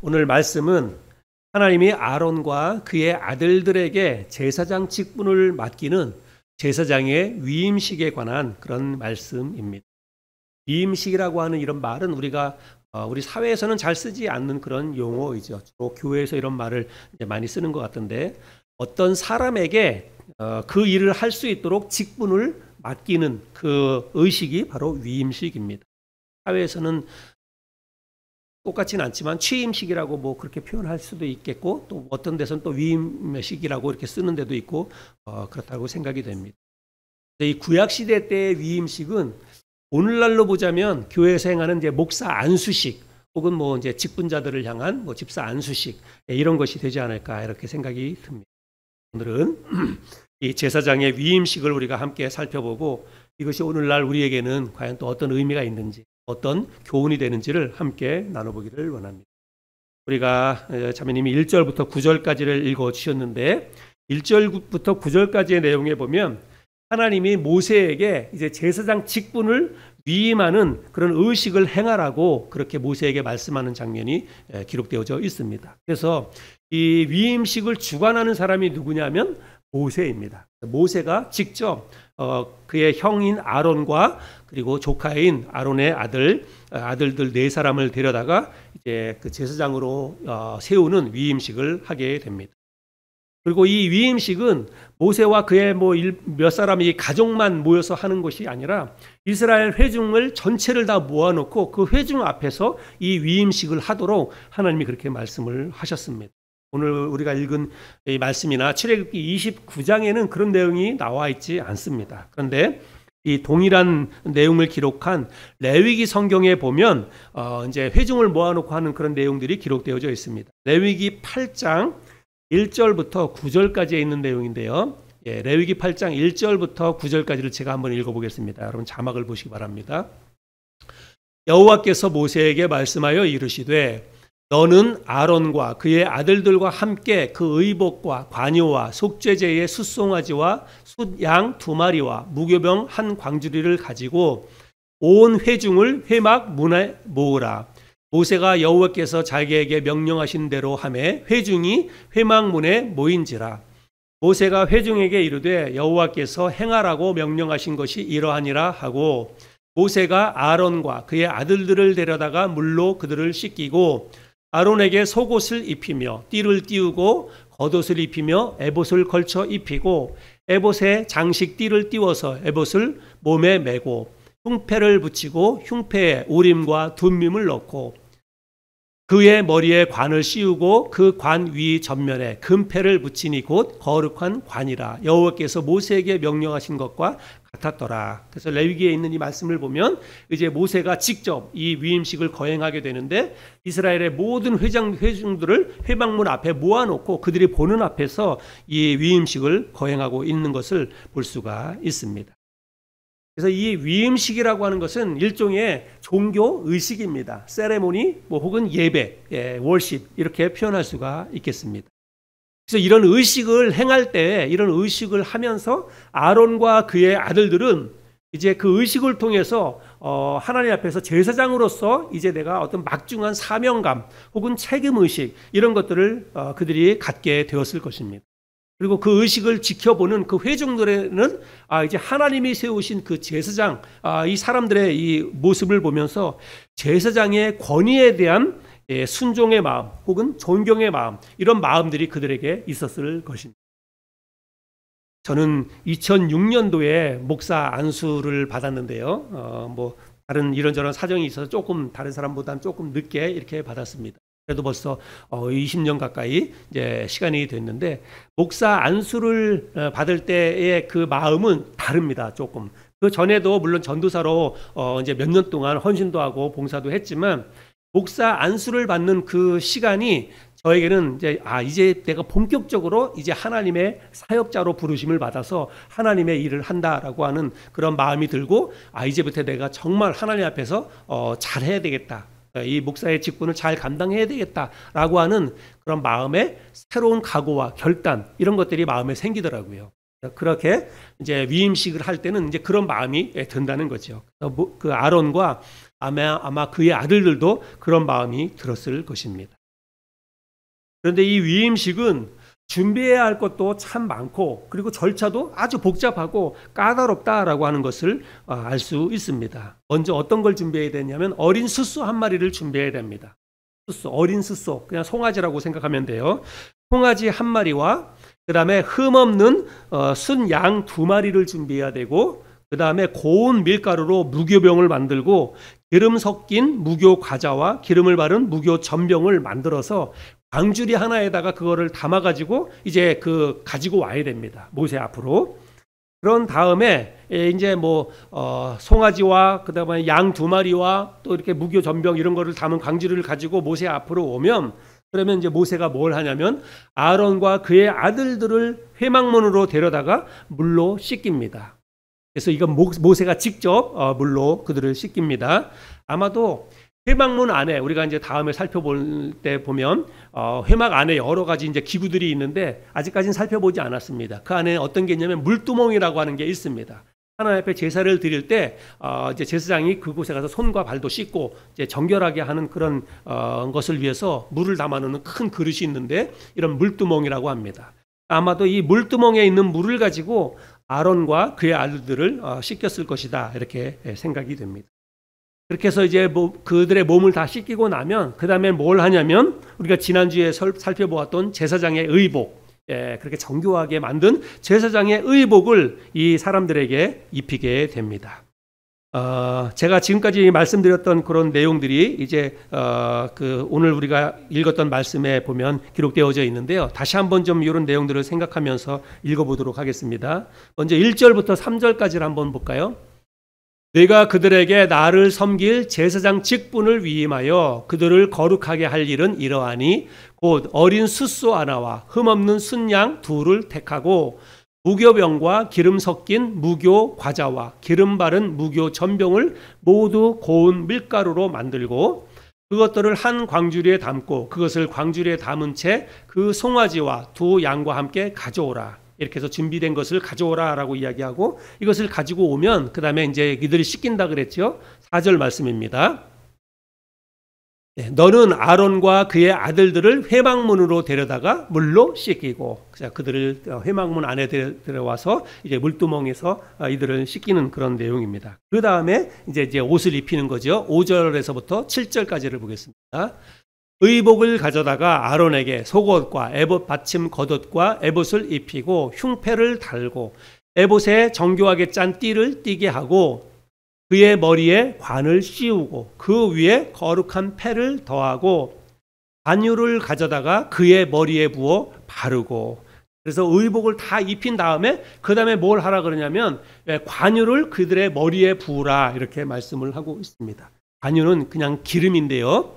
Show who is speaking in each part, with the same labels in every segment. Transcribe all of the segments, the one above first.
Speaker 1: 오늘 말씀은 하나님이 아론과 그의 아들들에게 제사장 직분을 맡기는 제사장의 위임식에 관한 그런 말씀입니다. 위임식이라고 하는 이런 말은 우리 사회에서는 잘 쓰지 않는 그런 용어이죠. 주로 교회에서 이런 말을 이제 많이 쓰는 것 같은데, 어떤 사람에게 그 일을 할 수 있도록 직분을 맡기는 그 의식이 바로 위임식입니다. 사회에서는 똑같지는 않지만 취임식이라고 뭐 그렇게 표현할 수도 있겠고, 또 어떤 데서는 또 위임식이라고 이렇게 쓰는 데도 있고 그렇다고 생각이 됩니다. 이 구약 시대 때의 위임식은 오늘날로 보자면 교회에서 행하는 이제 목사 안수식 혹은 뭐 이제 직분자들을 향한 뭐 집사 안수식 이런 것이 되지 않을까 이렇게 생각이 듭니다. 오늘은 이 제사장의 위임식을 우리가 함께 살펴보고, 이것이 오늘날 우리에게는 과연 또 어떤 의미가 있는지, 어떤 교훈이 되는지를 함께 나눠보기를 원합니다. 우리가 자매님이 1절부터 9절까지를 읽어주셨는데, 1절부터 9절까지의 내용에 보면 하나님이 모세에게 이제 제사장 직분을 위임하는 그런 의식을 행하라고 그렇게 모세에게 말씀하는 장면이 기록되어져 있습니다. 그래서 이 위임식을 주관하는 사람이 누구냐면 모세입니다. 모세가 직접 그의 형인 아론과 그리고 조카인 아론의 아들들 네 사람을 데려다가 이제 그 제사장으로 세우는 위임식을 하게 됩니다. 그리고 이 위임식은 모세와 그의 몇 사람이 가족만 모여서 하는 것이 아니라 이스라엘 회중을 전체를 다 모아놓고 그 회중 앞에서 이 위임식을 하도록 하나님이 그렇게 말씀을 하셨습니다. 오늘 우리가 읽은 이 말씀이나 출애굽기 29장에는 그런 내용이 나와 있지 않습니다. 그런데 이 동일한 내용을 기록한 레위기 성경에 보면 이제 회중을 모아놓고 하는 그런 내용들이 기록되어져 있습니다. 레위기 8장 1절부터 9절까지에 있는 내용인데요. 레위기 8장 1절부터 9절까지를 제가 한번 읽어보겠습니다. 여러분 자막을 보시기 바랍니다. 여호와께서 모세에게 말씀하여 이르시되, 너는 아론과 그의 아들들과 함께 그 의복과 관요와 속죄제의 숫송아지와 숫양 2마리와 무교병 1광주리를 가지고 온 회중을 회막 문에 모으라. 모세가 여호와께서 자기에게 명령하신 대로 하매 회중이 회막문에 모인지라. 모세가 회중에게 이르되 여호와께서 행하라고 명령하신 것이 이러하니라 하고, 모세가 아론과 그의 아들들을 데려다가 물로 그들을 씻기고 아론에게 속옷을 입히며 띠를 띄우고 겉옷을 입히며 에봇을 걸쳐 입히고 에봇에 장식 띠를 띄워서 에봇을 몸에 메고 흉패를 붙이고 흉패에 우림과 둠밈을 넣고 그의 머리에 관을 씌우고 그 관 위 전면에 금패를 붙이니 곧 거룩한 관이라. 여호와께서 모세에게 명령하신 것과 같았더라. 그래서 레위기에 있는 이 말씀을 보면 이제 모세가 직접 이 위임식을 거행하게 되는데, 이스라엘의 모든 회중들을 회막문 앞에 모아놓고 그들이 보는 앞에서 이 위임식을 거행하고 있는 것을 볼 수가 있습니다. 그래서 이 위임식이라고 하는 것은 일종의 종교 의식입니다. 세레모니 혹은 예배, 월십 이렇게 표현할 수가 있겠습니다. 그래서 이런 의식을 행할 때, 이런 의식을 하면서 아론과 그의 아들들은 이제 그 의식을 통해서 하나님 앞에서 제사장으로서 이제 내가 어떤 막중한 사명감 혹은 책임의식 이런 것들을 그들이 갖게 되었을 것입니다. 그리고 그 의식을 지켜보는 그 회중들에는 이제 하나님이 세우신 그 제사장, 이 사람들의 이 모습을 보면서 제사장의 권위에 대한 순종의 마음 혹은 존경의 마음, 이런 마음들이 그들에게 있었을 것입니다. 저는 2006년도에 목사 안수를 받았는데요. 다른 이런저런 사정이 있어서 조금 다른 사람보다는 조금 늦게 이렇게 받았습니다. 그래도 벌써 20년 가까이 이제 시간이 됐는데, 목사 안수를 받을 때의 그 마음은 다릅니다. 조금. 그 전에도 물론 전도사로 이제 몇 년 동안 헌신도 하고 봉사도 했지만, 목사 안수를 받는 그 시간이 저에게는 이제 내가 본격적으로 이제 하나님의 사역자로 부르심을 받아서 하나님의 일을 한다라고 하는 그런 마음이 들고, 이제부터 내가 정말 하나님 앞에서 잘해야 되겠다. 이 목사의 직분을 잘 감당해야 되겠다라고 하는 그런 마음의 새로운 각오와 결단, 이런 것들이 마음에 생기더라고요. 그렇게 이제 위임식을 할 때는 이제 그런 마음이 든다는 거죠. 그 아론과 아마 그의 아들들도 그런 마음이 들었을 것입니다. 그런데 이 위임식은 준비해야 할 것도 참 많고 그리고 절차도 아주 복잡하고 까다롭다라고 하는 것을 알 수 있습니다. 먼저 어떤 걸 준비해야 되냐면 어린 숫소 한 마리를 준비해야 됩니다. 어린 숫소, 그냥 송아지라고 생각하면 돼요. 송아지 한 마리와 그 다음에 흠없는 순양 두 마리를 준비해야 되고, 그 다음에 고운 밀가루로 무교병을 만들고 기름 섞인 무교 과자와 기름을 바른 무교 전병을 만들어서 광주리 하나에다가 그거를 담아가지고 이제 가지고 와야 됩니다. 모세 앞으로. 그런 다음에 이제 송아지와 그 다음에 양 두 마리와 또 이렇게 무교 전병 이런 거를 담은 광주리를 가지고 모세 앞으로 오면, 그러면 이제 모세가 뭘 하냐면 아론과 그의 아들들을 회막문으로 데려다가 물로 씻깁니다. 그래서 이건 모세가 직접 물로 그들을 씻깁니다. 아마도 회막문 안에 우리가 이제 다음에 살펴볼 때 보면 회막 안에 여러 가지 이제 기구들이 있는데 아직까지는 살펴보지 않았습니다. 그 안에 어떤 게 있냐면 물두멍이라고 하는 게 있습니다. 하나님 앞에 제사를 드릴 때 이제 제사장이 그곳에 가서 손과 발도 씻고 이제 정결하게 하는 그런 것을 위해서 물을 담아놓는 큰 그릇이 있는데 이런 물두멍이라고 합니다. 아마도 이 물두멍에 있는 물을 가지고 아론과 그의 아들들을 씻겼을 것이다, 이렇게 생각이 됩니다. 그렇게 해서 이제 그들의 몸을 다 씻기고 나면 그 다음에 뭘 하냐면 우리가 지난주에 살펴보았던 제사장의 의복, 그렇게 정교하게 만든 제사장의 의복을 이 사람들에게 입히게 됩니다. 제가 지금까지 말씀드렸던 그런 내용들이 이제 오늘 우리가 읽었던 말씀에 보면 기록되어져 있는데요. 다시 한번 좀 이런 내용들을 생각하면서 읽어보도록 하겠습니다. 먼저 1절부터 3절까지를 한번 볼까요? 내가 그들에게 나를 섬길 제사장 직분을 위임하여 그들을 거룩하게 할 일은 이러하니 곧 어린 숫소 하나와 흠없는 순양 둘을 택하고 무교병과 기름 섞인 무교 과자와 기름 바른 무교 전병을 모두 고운 밀가루로 만들고 그것들을 한 광주리에 담고 그것을 광주리에 담은 채 그 송아지와 두 양과 함께 가져오라. 이렇게 해서 준비된 것을 가져오라라고 이야기하고 이것을 가지고 오면 그 다음에 이제 이들이 씻긴다 그랬죠. 4절 말씀입니다. 너는 아론과 그의 아들들을 회막문으로 데려다가 물로 씻기고, 그들을 회막문 안에 들어와서 이제 물두멍에서 이들을 씻기는 그런 내용입니다. 그 다음에 이제 옷을 입히는 거죠. 5절에서부터 7절까지를 보겠습니다. 의복을 가져다가 아론에게 속옷과 에봇 받침 겉옷과 에봇을 입히고 흉패를 달고 에봇에 정교하게 짠 띠를 띠게 하고 그의 머리에 관을 씌우고 그 위에 거룩한 패를 더하고 관유를 가져다가 그의 머리에 부어 바르고, 그래서 의복을 다 입힌 다음에 그 다음에 뭘 하라 그러냐면 관유를 그들의 머리에 부으라, 이렇게 말씀을 하고 있습니다. 관유는 그냥 기름인데요.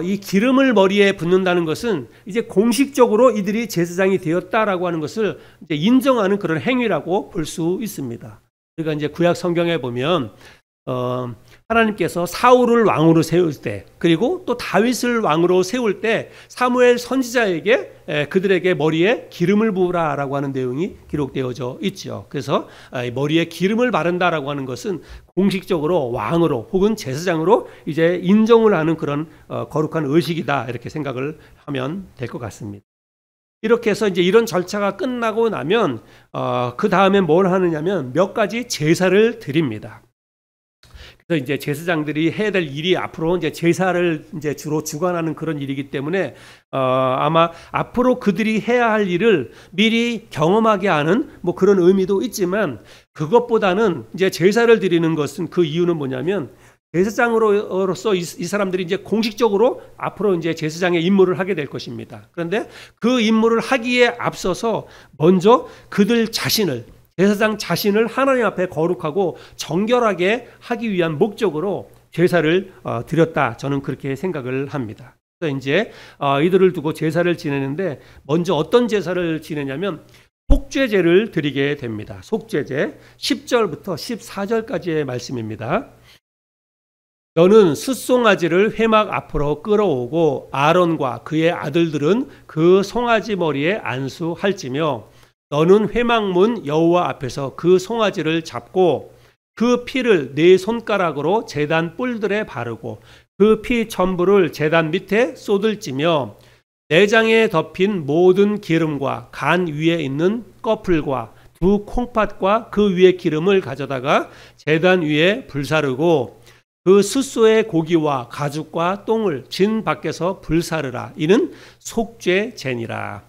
Speaker 1: 이 기름을 머리에 붓는다는 것은 이제 공식적으로 이들이 제사장이 되었다라고 하는 것을 이제 인정하는 그런 행위라고 볼 수 있습니다. 그러니까 이제 구약 성경에 보면 하나님께서 사울을 왕으로 세울 때 그리고 또 다윗을 왕으로 세울 때 사무엘 선지자에게 그들에게 머리에 기름을 부으라라고 하는 내용이 기록되어져 있죠. 그래서 머리에 기름을 바른다라고 하는 것은 공식적으로 왕으로 혹은 제사장으로 이제 인정을 하는 그런 거룩한 의식이다, 이렇게 생각을 하면 될 것 같습니다. 이렇게 해서 이제 이런 절차가 끝나고 나면 그 다음에 뭘 하느냐면 몇 가지 제사를 드립니다. 그래서 이제 제사장들이 해야 될 일이 앞으로 이제 제사를 이제 주로 주관하는 그런 일이기 때문에 아마 앞으로 그들이 해야 할 일을 미리 경험하게 하는 뭐 그런 의미도 있지만, 그것보다는 이제 제사를 드리는 것은 그 이유는 뭐냐면 제사장으로서 이 사람들이 이제 공식적으로 앞으로 이제 제사장의 임무를 하게 될 것입니다. 그런데 그 임무를 하기에 앞서서 먼저 그들 자신을, 제사장 자신을 하나님 앞에 거룩하고 정결하게 하기 위한 목적으로 제사를 드렸다, 저는 그렇게 생각을 합니다. 그래서 이제 이들을 두고 제사를 지내는데 먼저 어떤 제사를 지내냐면 속죄제를 드리게 됩니다. 속죄제 10절부터 14절까지의 말씀입니다. 너는 숫송아지를 회막 앞으로 끌어오고 아론과 그의 아들들은 그 송아지 머리에 안수할지며 너는 회막문 여호와 앞에서 그 송아지를 잡고 그 피를 네 손가락으로 제단 뿔들에 바르고 그 피 전부를 제단 밑에 쏟을지며 내장에 덮인 모든 기름과 간 위에 있는 꺼풀과 두 콩팥과 그 위에 기름을 가져다가 제단 위에 불사르고 그 숫소의 고기와 가죽과 똥을 진 밖에서 불사르라. 이는 속죄제니라.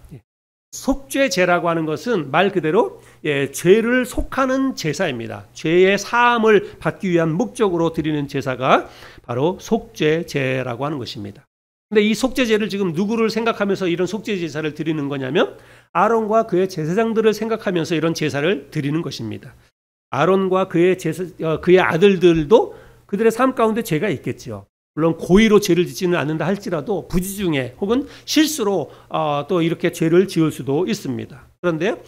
Speaker 1: 속죄제라고 하는 것은 말 그대로 죄를 속하는 제사입니다. 죄의 사함을 받기 위한 목적으로 드리는 제사가 바로 속죄제라고 하는 것입니다. 근데 이 속죄제를 지금 누구를 생각하면서 이런 속죄 제사를 드리는 거냐면 아론과 그의 제사장들을 생각하면서 이런 제사를 드리는 것입니다. 아론과 그의 그의 아들들도 그들의 삶 가운데 죄가 있겠죠. 물론 고의로 죄를 짓지는 않는다 할지라도 부지 중에 혹은 실수로 또 이렇게 죄를 지을 수도 있습니다. 그런데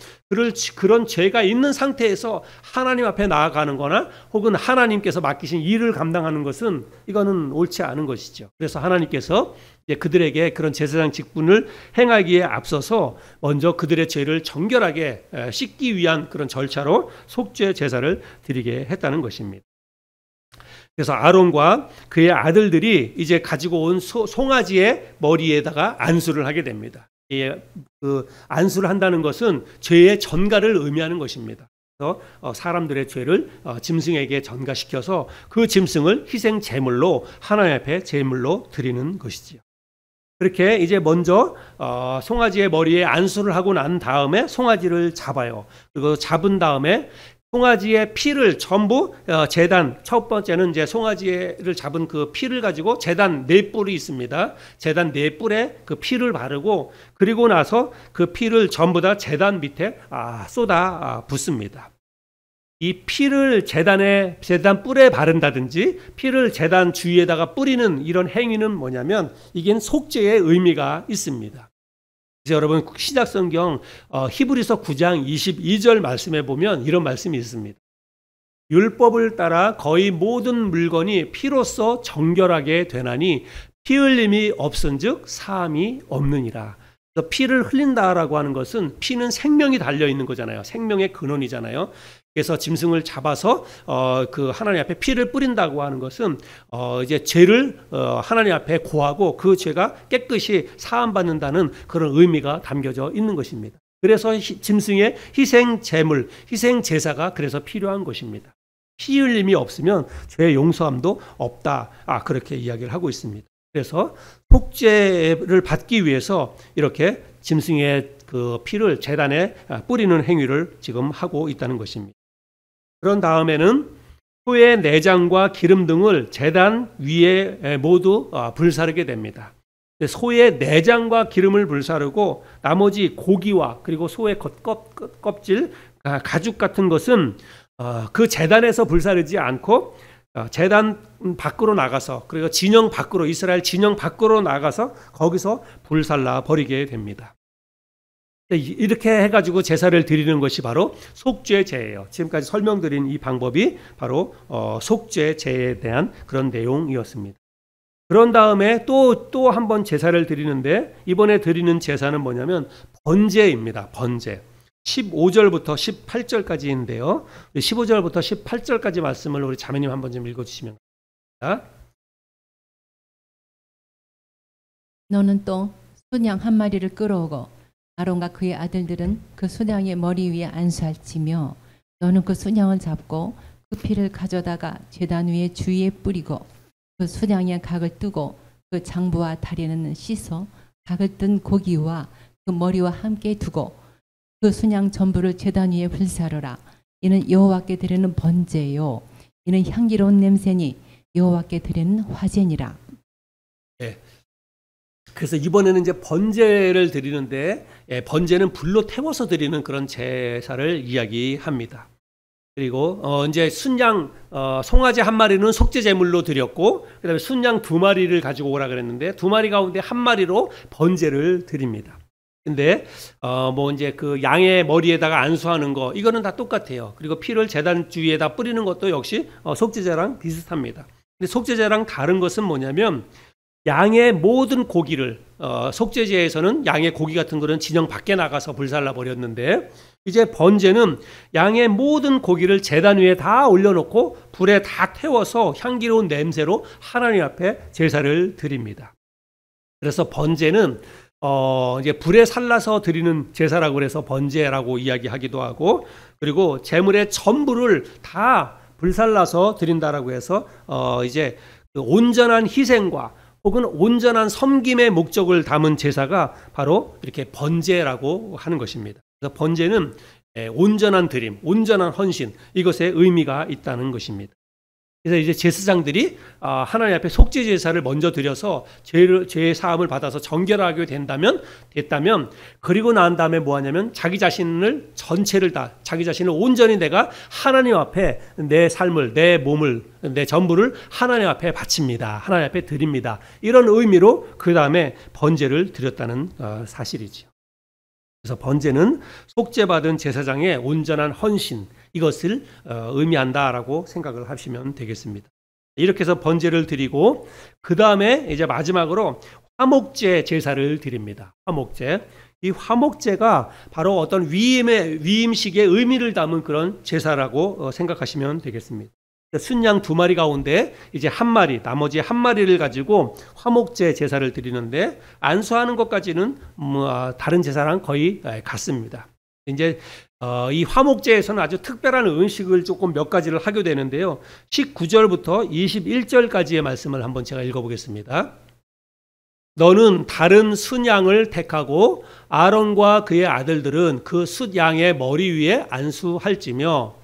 Speaker 1: 그런 죄가 있는 상태에서 하나님 앞에 나아가는 거나 혹은 하나님께서 맡기신 일을 감당하는 것은 이거는 옳지 않은 것이죠. 그래서 하나님께서 그들에게 그런 제사장 직분을 행하기에 앞서서 먼저 그들의 죄를 정결하게 씻기 위한 그런 절차로 속죄 제사를 드리게 했다는 것입니다. 그래서 아론과 그의 아들들이 이제 가지고 온 송아지의 머리에다가 안수를 하게 됩니다. 그 안수를 한다는 것은 죄의 전가를 의미하는 것입니다. 그래서 사람들의 죄를 짐승에게 전가시켜서 그 짐승을 희생 제물로 하나님 앞에 제물로 드리는 것이지요. 그렇게 이제 먼저 송아지의 머리에 안수를 하고 난 다음에 송아지를 잡아요. 그리고 잡은 다음에 송아지의 피를 전부 제단, 첫 번째는 이제 송아지를 잡은 그 피를 가지고 제단 네 뿔이 있습니다. 제단 네 뿔에 그 피를 바르고 그리고 나서 그 피를 전부 다 제단 밑에 쏟아 붓습니다. 이 피를 제단 뿔에 바른다든지 피를 제단 주위에다가 뿌리는 이런 행위는 뭐냐면 이게 속죄의 의미가 있습니다. 그래서 여러분 신약성경 히브리서 9장 22절 말씀에 보면 이런 말씀이 있습니다. 율법을 따라 거의 모든 물건이 피로써 정결하게 되나니 피 흘림이 없은즉 사함이 없느니라. 그래서 피를 흘린다라고 하는 것은 피는 생명이 달려 있는 거잖아요. 생명의 근원이잖아요. 그래서 짐승을 잡아서 그 하나님 앞에 피를 뿌린다고 하는 것은 이제 죄를 하나님 앞에 고하고 그 죄가 깨끗이 사함받는다는 그런 의미가 담겨져 있는 것입니다. 그래서 짐승의 희생 제물, 희생 제사가 그래서 필요한 것입니다. 피 흘림이 없으면 죄의 용서함도 없다. 그렇게 이야기를 하고 있습니다. 그래서 속죄를 받기 위해서 이렇게 짐승의 그 피를 제단에 뿌리는 행위를 지금 하고 있다는 것입니다. 그런 다음에는 소의 내장과 기름 등을 제단 위에 모두 불사르게 됩니다. 소의 내장과 기름을 불사르고 나머지 고기와 그리고 소의 껍질, 가죽 같은 것은 그 제단에서 불사르지 않고 제단 밖으로 나가서 그리고 진영 밖으로 이스라엘 진영 밖으로 나가서 거기서 불살라 버리게 됩니다. 이렇게 해가지고 제사를 드리는 것이 바로 속죄제예요. 지금까지 설명드린 이 방법이 바로 속죄제에 대한 그런 내용이었습니다. 그런 다음에 또 한 번 제사를 드리는데 이번에 드리는 제사는 뭐냐면 번제입니다. 번제. 15절부터 18절까지인데요. 15절부터 18절까지 말씀을 우리 자매님 한번 좀 읽어주시면 됩니다.
Speaker 2: 너는 또 순양 한 마리를 끌어오고 아론과 그의 아들들은 그 순양의 머리 위에 안수할지며 너는 그 순양을 잡고 그 피를 가져다가 제단 위에 주위에 뿌리고 그 순양의 각을 뜨고 그 장부와 다리는 씻어 각을 뜬 고기와 그 머리와 함께 두고 그 순양 전부를 제단 위에 불사르라. 이는 여호와께 드리는 번제요 이는 향기로운 냄새니 여호와께 드리는 화제니라.
Speaker 1: 네. 그래서 이번에는 이제 번제를 드리는데 번제는 불로 태워서 드리는 그런 제사를 이야기합니다. 그리고 이제 순양 송아지 한 마리는 속죄 제물로 드렸고 그다음에 순양 두 마리를 가지고 오라 그랬는데 두 마리 가운데 한 마리로 번제를 드립니다. 근데 뭐 이제 그 양의 머리에다가 안수하는 거 이거는 다 똑같아요. 그리고 피를 제단 주위에다 뿌리는 것도 역시 속죄제랑 비슷합니다. 근데 속죄제랑 다른 것은 뭐냐면 양의 모든 고기를 속죄제에서는 양의 고기 같은 거는 진영 밖에 나가서 불살라 버렸는데 이제 번제는 양의 모든 고기를 제단 위에 다 올려놓고 불에 다 태워서 향기로운 냄새로 하나님 앞에 제사를 드립니다. 그래서 번제는 이제 불에 살라서 드리는 제사라고 그래서 번제라고 이야기하기도 하고, 그리고 제물의 전부를 다 불살라서 드린다라고 해서 이제 그 온전한 희생과 혹은 온전한 섬김의 목적을 담은 제사가 바로 이렇게 번제라고 하는 것입니다. 그래서 번제는 온전한 드림, 온전한 헌신, 이것에 의미가 있다는 것입니다. 그래서 이제 제사장들이 하나님 앞에 속죄 제사를 먼저 드려서 죄의 사함을 받아서 정결하게 됐다면 그리고 난 다음에 뭐 하냐면 자기 자신을 전체를 다, 자기 자신을 온전히 내가 하나님 앞에 내 삶을, 내 몸을, 내 전부를 하나님 앞에 바칩니다. 하나님 앞에 드립니다. 이런 의미로 그 다음에 번제를 드렸다는 사실이죠. 그래서 번제는 속죄받은 제사장의 온전한 헌신, 이것을 의미한다라고 생각을 하시면 되겠습니다. 이렇게 해서 번제를 드리고 그 다음에 이제 마지막으로 화목제 제사를 드립니다. 화목제. 이 화목제가 바로 어떤 위임식의 의미를 담은 그런 제사라고 생각하시면 되겠습니다. 순양 2마리 가운데 이제 1마리, 나머지 1마리를 가지고 화목제 제사를 드리는데 안수하는 것까지는 다른 제사랑 거의 같습니다. 이제 이 화목제에서는 아주 특별한 음식을 조금 몇 가지를 하게 되는데요. 19절부터 21절까지의 말씀을 한번 제가 읽어보겠습니다. 너는 다른 순양을 택하고 아론과 그의 아들들은 그 숫양의 머리 위에 안수할지며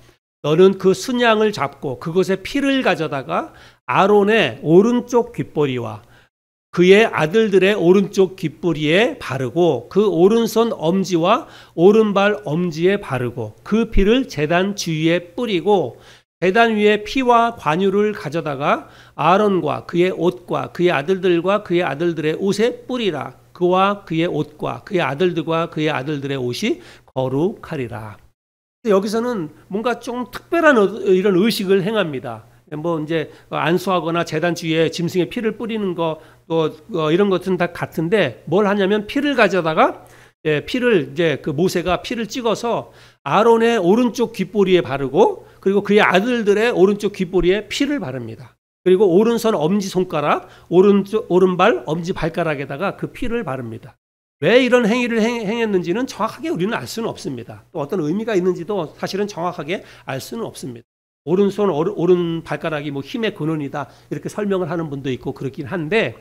Speaker 1: 너는 그 순양을 잡고 그것의 피를 가져다가 아론의 오른쪽 귓보리와 그의 아들들의 오른쪽 귓보리에 바르고 그 오른손 엄지와 오른발 엄지에 바르고 그 피를 제단 주위에 뿌리고 제단 위에 피와 관유를 가져다가 아론과 그의 옷과 그의 아들들과 그의 아들들의 옷에 뿌리라. 그와 그의 옷과 그의 아들들과 그의 아들들의 옷이 거룩하리라. 여기서는 뭔가 좀 특별한 이런 의식을 행합니다. 뭐 이제 안수하거나 제단 주위에 짐승의 피를 뿌리는 거 또 이런 것은 다 같은데 뭘 하냐면 피를 가져다가 피를 이제 그 모세가 피를 찍어서 아론의 오른쪽 귓보리에 바르고 그리고 그의 아들들의 오른쪽 귓보리에 피를 바릅니다. 그리고 오른손 엄지 손가락, 오른발 엄지 발가락에다가 그 피를 바릅니다. 왜 이런 행위를 행했는지는 정확하게 우리는 알 수는 없습니다. 또 어떤 의미가 있는지도 사실은 정확하게 알 수는 없습니다. 오른손, 오른 발가락이 뭐 힘의 근원이다 이렇게 설명을 하는 분도 있고 그렇긴 한데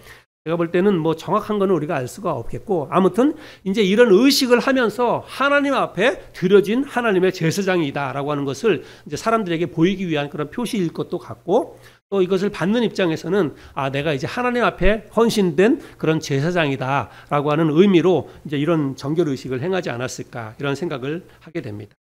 Speaker 1: 제가 볼 때는 뭐 정확한 거는 우리가 알 수가 없겠고 아무튼 이제 이런 의식을 하면서 하나님 앞에 드려진 하나님의 제사장이다라고 하는 것을 이제 사람들에게 보이기 위한 그런 표시일 것도 같고 또 이것을 받는 입장에서는 내가 이제 하나님 앞에 헌신된 그런 제사장이다라고 하는 의미로 이제 이런 정결 의식을 행하지 않았을까 이런 생각을 하게 됩니다.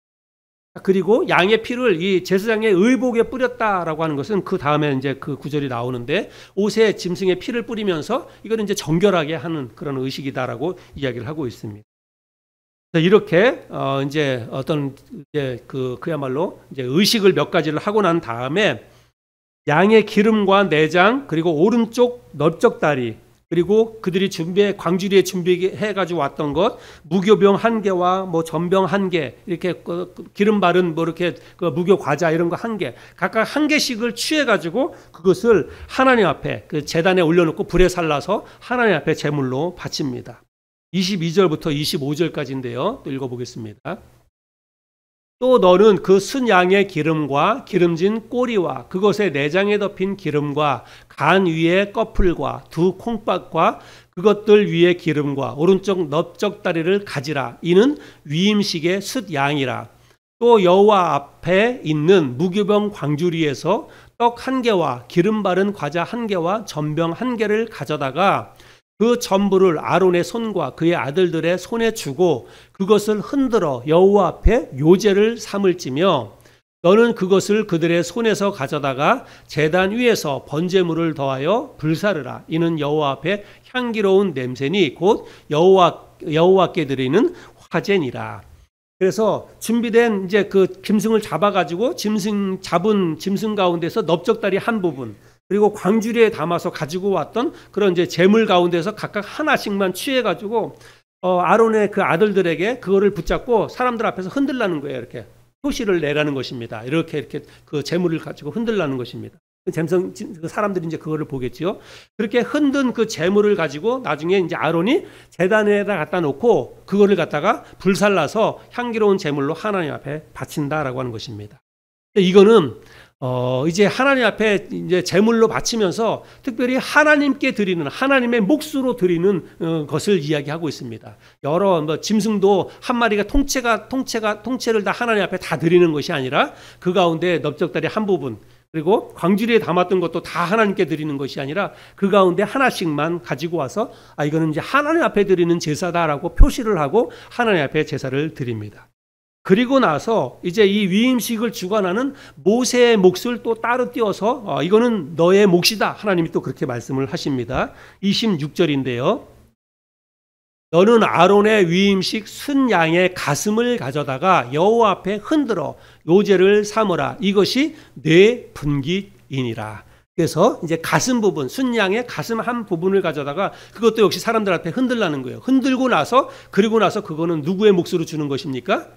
Speaker 1: 그리고 양의 피를 이 제사장의 의복에 뿌렸다라고 하는 것은 그 다음에 이제 그 구절이 나오는데 옷에 짐승의 피를 뿌리면서 이거는 이제 정결하게 하는 그런 의식이다라고 이야기를 하고 있습니다. 이렇게 이제 어떤 이제 그야말로 이제 의식을 몇 가지를 하고 난 다음에 양의 기름과 내장 그리고 오른쪽 넓적 다리 그리고 그들이 광주리에 준비해 가지고 왔던 것 무교병 1개와 뭐 전병 1개 이렇게 기름 바른 뭐 이렇게 무교 과자 이런 거 1개 각각 1개씩을 취해 가지고 그것을 하나님 앞에 그 제단에 올려놓고 불에 살라서 하나님 앞에 제물로 바칩니다. 22절부터 25절까지인데요. 또 읽어보겠습니다. 또 너는 그 순양의 기름과 기름진 꼬리와 그것의 내장에 덮인 기름과 간 위에 꺼풀과 2 콩밥과 그것들 위에 기름과 오른쪽 넓적 다리를 가지라. 이는 위임식의 숫양이라. 또 여호와 앞에 있는 무교병 광주리에서 떡 1개와 기름 바른 과자 1개와 전병 1개를 가져다가 그 전부를 아론의 손과 그의 아들들의 손에 주고 그것을 흔들어 여호와 앞에 요제를 삼을지며 너는 그것을 그들의 손에서 가져다가 제단 위에서 번제물을 더하여 불사르라. 이는 여호와 앞에 향기로운 냄새니 곧 여호와께 드리는 화제니라. 그래서 준비된 이제 그 짐승을 잡아가지고 잡은 짐승 가운데서 넓적다리 한 부분 그리고 광주리에 담아서 가지고 왔던 그런 이제 제물 가운데서 각각 하나씩만 취해가지고 아론의 그 아들들에게 그거를 붙잡고 사람들 앞에서 흔들라는 거예요. 이렇게 표시를 내라는 것입니다. 이렇게 그 제물을 가지고 흔들라는 것입니다. 사람들이 이제 그거를 보겠죠. 그렇게 흔든 그 재물을 가지고 나중에 이제 아론이 제단에다 갖다 놓고 그거를 갖다가 불살라서 향기로운 제물로 하나님 앞에 바친다라고 하는 것입니다. 이거는 이제 하나님 앞에 이제 제물로 바치면서 특별히 하나님께 드리는, 하나님의 몫으로 드리는 것을 이야기하고 있습니다. 여러 짐승도 한 마리가 통째를 다 하나님 앞에 다 드리는 것이 아니라 그 가운데 넓적다리 한 부분, 그리고 광주리에 담았던 것도 다 하나님께 드리는 것이 아니라 그 가운데 하나씩만 가지고 와서 이거는 이제 하나님 앞에 드리는 제사다라고 표시를 하고 하나님 앞에 제사를 드립니다. 그리고 나서 이제 이 위임식을 주관하는 모세의 몫을 또 따로 띄워서 이거는 너의 몫이다. 하나님이 또 그렇게 말씀을 하십니다. 26절인데요. 너는 아론의 위임식 순양의 가슴을 가져다가 여호와 앞에 흔들어 요제를 삼으라. 이것이 내 분깃이니라. 그래서 이제 가슴 부분, 순양의 가슴 한 부분을 가져다가 그것도 역시 사람들한테 흔들라는 거예요. 흔들고 나서 그리고 나서 그거는 누구의 몫으로 주는 것입니까?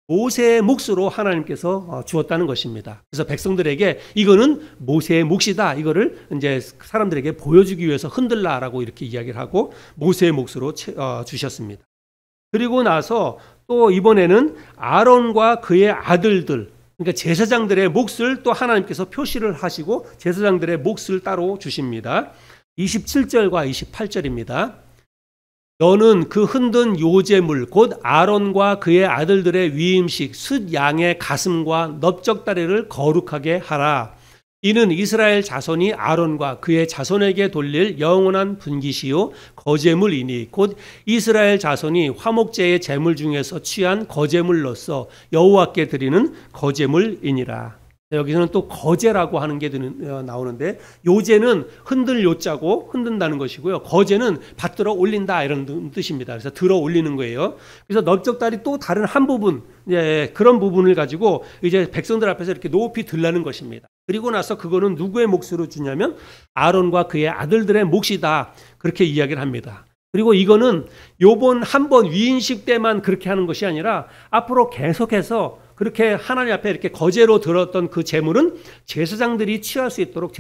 Speaker 1: 모세의 몫으로 하나님께서 주었다는 것입니다. 그래서 백성들에게 이거는 모세의 몫이다. 이거를 이제 사람들에게 보여주기 위해서 흔들라라고 이렇게 이야기를 하고 모세의 몫으로 주셨습니다. 그리고 나서 또 이번에는 아론과 그의 아들들, 그러니까 제사장들의 몫을 또 하나님께서 표시를 하시고 제사장들의 몫을 따로 주십니다. 27절과 28절입니다. 너는 그 흔든 요제물 곧 아론과 그의 아들들의 위임식 숫 양의 가슴과 넓적다리를 거룩하게 하라. 이는 이스라엘 자손이 아론과 그의 자손에게 돌릴 영원한 분깃이요 거제물이니 곧 이스라엘 자손이 화목제의 제물 중에서 취한 거제물로서 여호와께 드리는 거제물이니라. 여기서는 또 거제라고 하는 게 나오는데 요제는 흔들 요자고 흔든다는 것이고요. 거제는 받들어 올린다 이런 뜻입니다. 그래서 들어 올리는 거예요. 그래서 넓적다리 또 다른 한 부분, 그런 부분을 가지고 이제 백성들 앞에서 이렇게 높이 들라는 것입니다. 그리고 나서 그거는 누구의 몫으로 주냐면 아론과 그의 아들들의 몫이다. 그렇게 이야기를 합니다. 그리고 이거는 요번 한 번 위임식 때만 그렇게 하는 것이 아니라 앞으로 계속해서 그렇게 하나님 앞에 이렇게 거제로 들었던 그 제물은 제사장들이 취할 수 있도록